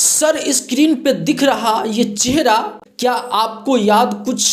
Sir, screen पे दिख रहा ये चेहरा, क्या आपको याद कुछ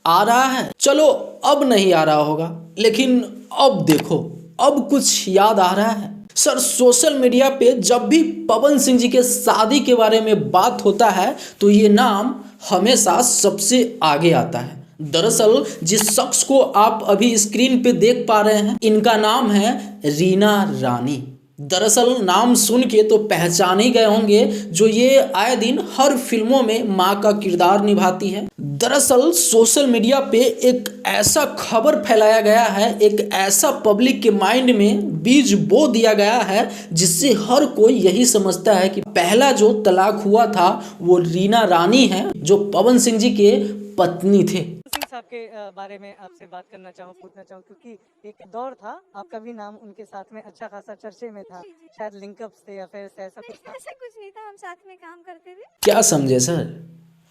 आ रहा है? चलो अब नहीं आ रहा होगा, लेकिन अब देखो, अब कुछ याद आ रहा है। सर, सोशल मीडिया पे जब भी पवन सिंह जी के शादी के बारे में बात होता है तो ये नाम हमेशा सबसे आगे आता है। दरअसल जिस शख्स को आप अभी स्क्रीन पे देख पा रहे हैं, इनका नाम है रीना रानी। दरअसल नाम सुन के तो पहचान ही गए होंगे, जो ये आए दिन हर फिल्मों में माँ का किरदार निभाती है। दरअसल सोशल मीडिया पे एक ऐसा खबर फैलाया गया है, एक ऐसा पब्लिक के माइंड में बीज बो दिया गया है, जिससे हर कोई यही समझता है कि पहला जो तलाक हुआ था वो रीना रानी है, जो पवन सिंह जी के पत्नी थे। साहब के बारे में आपसे बात करना चाहूँ, पूछना चाहूँ, क्योंकि एक दौर था आपका भी नाम उनके साथ में अच्छा खासा चर्चे में था। शायद लिंकअप्स थे या फिर ऐसा कुछ था? ऐसा कुछ नहीं था, हम साथ में काम करते थे। क्या समझे सर?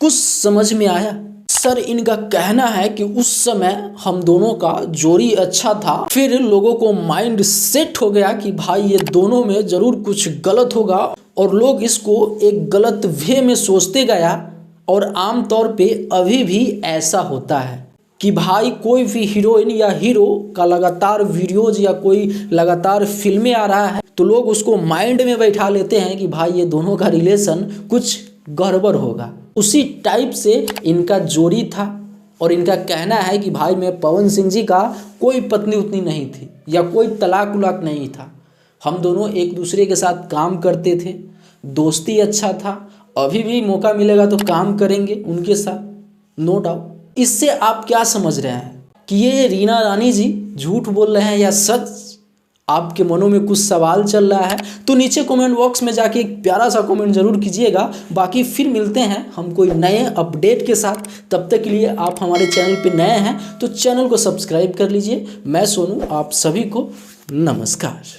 कुछ समझ में आया? सर, इनका कहना है कि उस समय हम दोनों का जोड़ी अच्छा था, फिर लोगों को माइंड सेट हो गया कि भाई ये दोनों में जरूर कुछ गलत होगा, और लोग इसको एक गलत वे में सोचते गया। और आमतौर पे अभी भी ऐसा होता है कि भाई कोई भी हीरोइन या हीरो का लगातार वीडियोज या कोई लगातार फिल्में आ रहा है तो लोग उसको माइंड में बैठा लेते हैं कि भाई ये दोनों का रिलेशन कुछ गड़बड़ होगा। उसी टाइप से इनका जोड़ी था, और इनका कहना है कि भाई मैं पवन सिंह जी का कोई पत्नी उतनी नहीं थी या कोई तलाक उलाक नहीं था। हम दोनों एक दूसरे के साथ काम करते थे, दोस्ती अच्छा था, अभी भी मौका मिलेगा तो काम करेंगे उनके साथ, नो डाउट। इससे आप क्या समझ रहे हैं कि ये रीना रानी जी झूठ बोल रहे हैं या सच? आपके मनों में कुछ सवाल चल रहा है तो नीचे कमेंट बॉक्स में जाके एक प्यारा सा कमेंट जरूर कीजिएगा। बाकी फिर मिलते हैं हम कोई नए अपडेट के साथ। तब तक के लिए आप हमारे चैनल पे नए हैं तो चैनल को सब्सक्राइब कर लीजिए। मैं सोनू, आप सभी को नमस्कार।